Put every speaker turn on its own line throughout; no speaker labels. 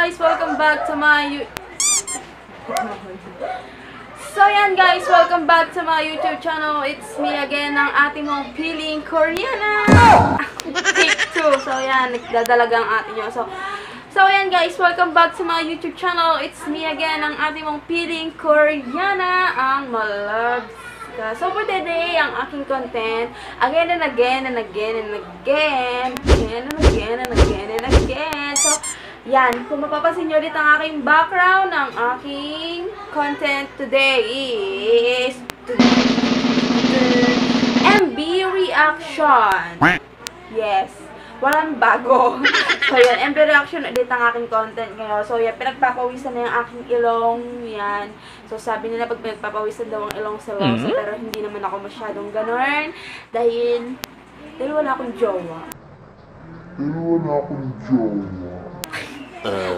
guys, welcome back to my So yan guys, welcome back to my YouTube channel. It's me again, ang ating mong piling Koreana. Take 2. So yan, nagdadalagang ate nyo. So yan guys, welcome back to my YouTube channel. It's me again, ang ating mong piling Koreana, ang malabs. So for today, ang aking content, again and again and again and again, again and again and again and again. So, yan. Kung mapapansin nyo ulit ang aking background, ang aking content today is MB reaction. Yes. Walang bago. So, yan. MB reaction ulit ang aking content ngayon. So, yan. Pinagpapawisan na yung aking ilong. Yan. So, sabi nila pag pinagpapawisan daw ang ilong sa Rosa. Pero hindi naman ako masyadong ganun. Dahil wala akong jowa.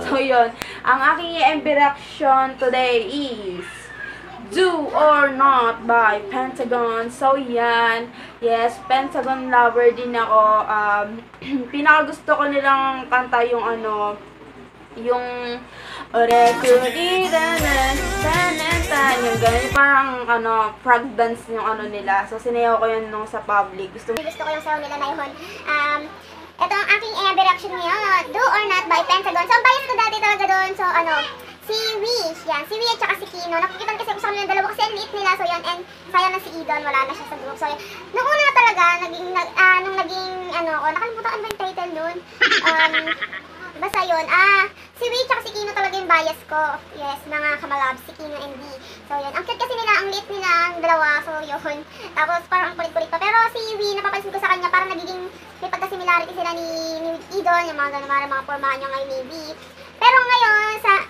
So, yun. Ang aking MB reaction today is Do or Not by Pentagon. So, yan. Yes, Pentagon lover din ako. Pinakagusto ko nilang kanta yung yung yung ganun, parang frog dance yung nila. So, sinayaw ko yun nung sa public. Gusto ko yung sayaw nila na yun. Ito ang aking reaction ngayon. Do or Not by Pentagon. So, ang bias ko dati talaga doon. So, si Wish, yan. Si Wish at saka si Kino. Nakikita kasi ko sa kanila ng dalawa kasi ang liit nila. So, yan. And sayang na si Idon. Wala na siya sa group. So, yan. Nung una talaga, nung naging, nakalimutan ba yung title nun? Basta yun. Si Wish at si Kino talaga yung bias ko. Yes, mga kamalabs. Si Kino and V. So, yun. Ang cute kasi nila, ang liit nila, ang dalawa. So, yun. Tapos, parang ang kulit-kulit pa. Pero si V, napapansin ko sa kanya, parang nagiging may pagka-similarity sila ni Idon, yung mga gano'n, mga pormahan niya ngayon ni V. Pero ngayon, sa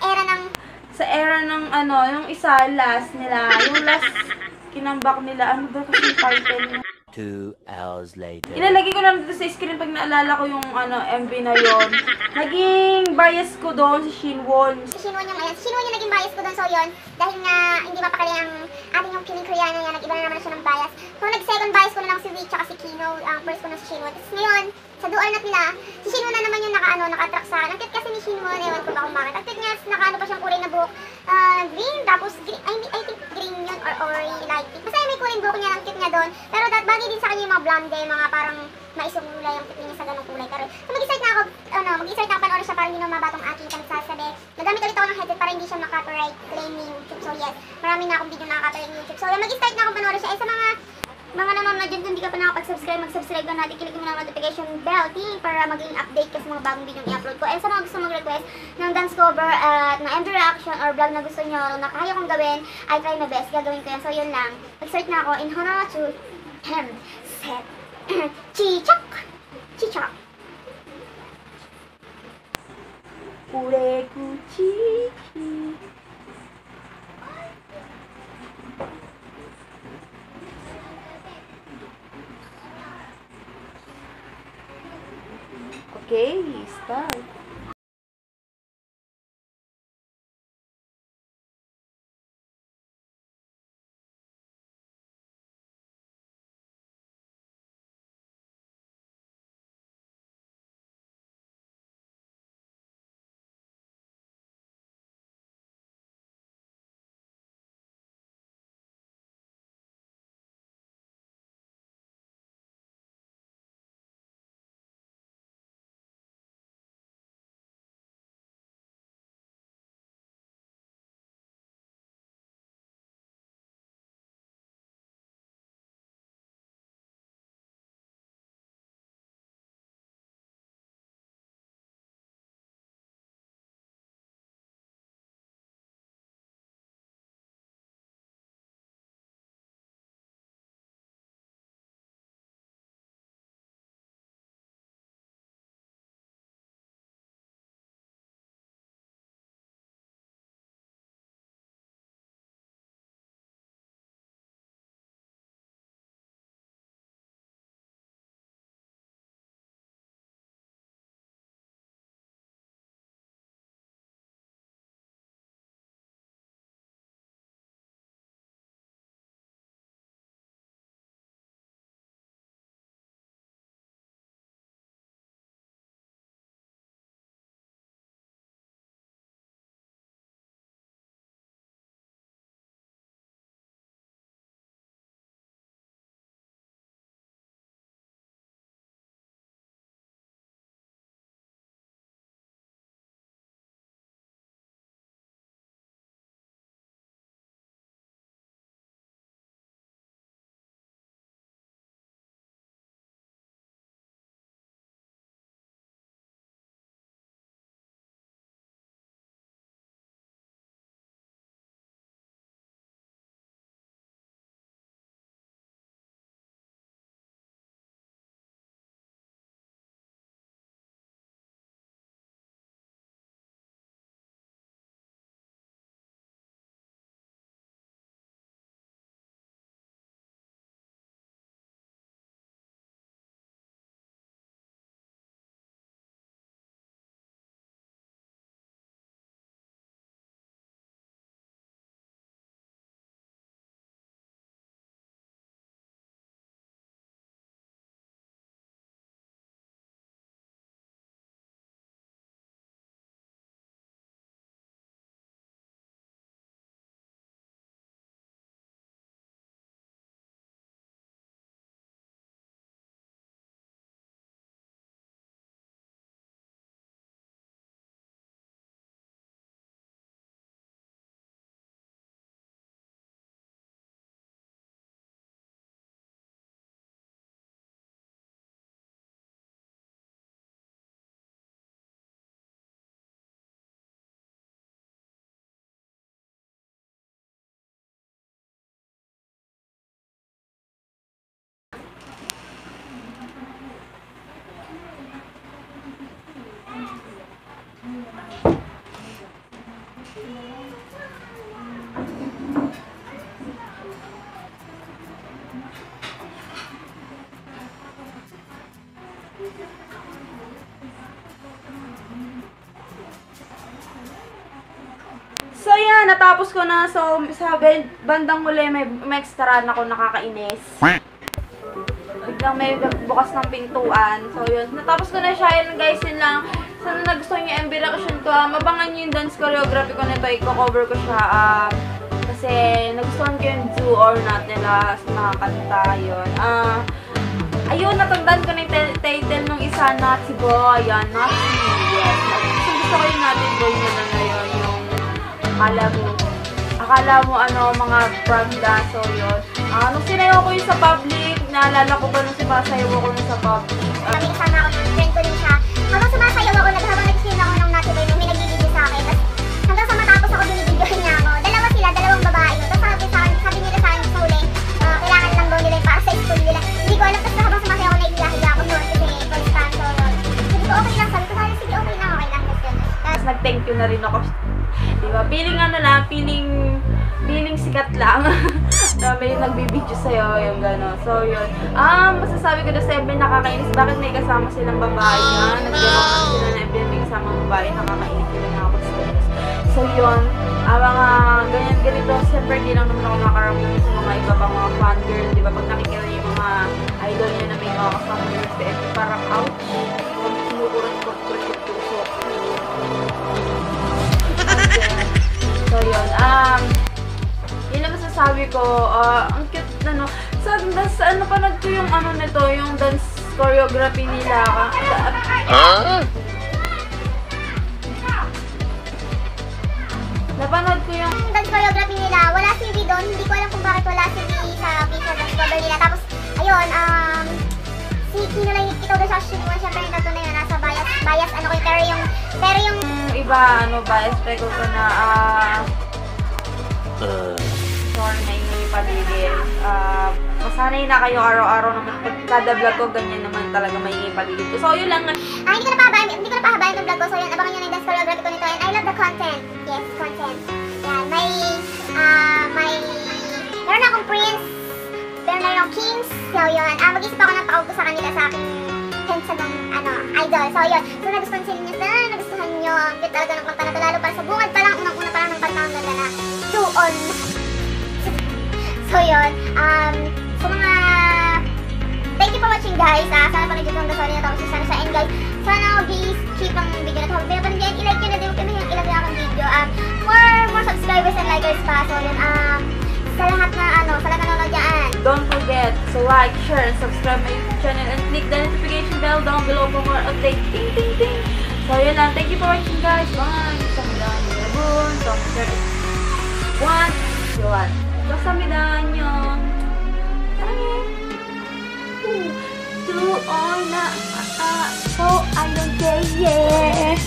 era ng yung isa, last nila, yung last kinambak nila, ano ba kasi yung title niya?
2 hours later.
Ilalagay ko lang dito sa screen pag naalala ko yung MV na yon. Naging bias ko doon si Shinwon. Si Shinwon yung naging bias ko doon. So yun, dahil nga hindi mapakali ang ating yung piling Koreana niya, nag-iba na naman siya ng bias. So nag-second bias ko na lang si Wick tsaka si Kino, ang first ko na si Shinwon. Tapos ngayon, sa Do or Not nila, si Shinwon na naman yung naka-attract sa akin. Ang cute kasi ni Shinwon, ewan ko ba kung bakit. Ang cute niya, pa siyang kulay na buhok. Green, tapos green, I think green yun, or light pink. Basta may kulay buhok niya, ang cute niya doon. Pero bagay din sa kanya yung mga blonde, mga parang maisumulay yung cute niya sa ganong kulay. Pero so mag-start na ako, panoorin siya para hindi na mabatong aking kanagsasabi. Nagamit ulit ako ng headset para hindi siya maka-copyright claim ni YouTube. So yes, marami na akong video na nakaka-copyright ni YouTube. So mag-start na ako panoorin siya. Sa mga nanonood dyan, kung hindi ka pa nakapag-subscribe, mag-subscribe ka natin, kilig mo ng notification bell para maging update ka sa mga bagong video na i-upload ko. And sa mga gusto mag-request ng dance cover at ng MV reaction or vlog na gusto nyo na kaya kong gawin, I try my best, gagawin ko yan. So yun lang, mag-start na ako in Hana to set Chichak! Chichak! Urekuchi. Okay, start. So yan, natapos ko na. So sa bandang huli may extra na ako nakakainis. Biglang may bukas ng pintuan. So yun, natapos ko na siya. Yun guys, yun lang. Sana nagustuhan niyo yung MV reaction ko. Mabangan niyo yung dance choreography ko nito. Iko-cover ko siya. Kasi nagustuhan ko yung Do or Not nila sa nakakanta. Yun. Ayun, natandaan ko na yung title nung isa, Not Si Boy. Yan, Not Si. Yes. Gusto ko yung Not Si Boy nila na yun. Yung akala mo mga prank dance. So yun. Nung sinayaw ko yun sa public, naalala ko ba nung sumasayaw ko nun sa public?
Kami kasama ako ng friend ko din siya. Habang sumasayaw ako, habang nag-stream ako ng Not Si Boy, may nag-video sa akin. Tapos hanggang sa matapos ako, binibidyohan niya ako. Dalawa sila, dalawang babae. Tapos sabi nila sa akin sa huli, kailangan lang daw nila yung para sa school nila. Hindi ko alam, tapos habang sumasayaw ako, naiiyahiya ako noon kasi first time. So yun. Sabi ko, okay lang. Sabi ko, sige, okay lang.
Tapos nag-thank you na rin ako. Diba? Feeling sikat lang. May nagbibideo sa'yo, yung gano'n. So, yun. Masasabi ko na sa MB nakakainis. Bakit may kasama silang babae na? Nagdalaman sila na MB may kasama babae. Nakakainis sila na ako sa stress. So, yun. Mga ganyan-ganito. Siyempre, di lang naman ako nakaramdam sa mga iba pang mga fan girl. Diba? Pag nakikita yung mga idol niya na may mga kasama nila sa MB, parang ouch. Pag sinukuran ko yung puso. So, yun. Yun lang masasabi ko. Ang cute na, no? Sa napanood ko yung nito, yung dance choreography nila. Napanood ko yung
dance choreography nila. Wala si V doon. Hindi ko alam kung bakit wala si V sa official dance cover nila. Tapos, ayun, si Kino lang ito doon sa shoot mo. Siyempre, yung tattoo na yun. Nasa bias, ko yung, pero yung
iba, bias pego ko na, sorry na yung paligid. Masanay na kayo araw-araw naman. Pag kada vlog ko, ganyan naman talaga may paligid ko. So, yun lang.
hindi ko na pahabayan yung vlog ko. So, yun, abangan nyo na yung dance choreography ko nito. And I love the content. Yes, content. Yan, meron akong prince. Meron na akong kings. So, yun. Mag-isip ako ng pauto sa kanila sa aking handsome ng, idol. So, yun. So, nagustuhan nyo. Ang cute talaga ng kanta na ito. Lalo para sa bungad pa lang. Unang-una pa lang ng kanta ng na Do on. So, yun. Sa mga thank you for watching, guys. Sana pa nag-judge ang gasoli na tapos sana siya. And guys, sana please keep ang video na ito. Pero pa rin, i-like nyo na din. Kami yung ilagay akong video. More subscribers and likers pa. So, yun. Sa lahat na, sa lahat na nanonood dyan.
Don't forget to like, share, and subscribe my YouTube channel and click the notification bell down below for more updates. Ting, ting, ting. So, yun lang. Thank you for watching, guys. Bye. Don't forget. 1, 2, 1. Kamsahamnida nyo. Do or not. So I don't care, yeah.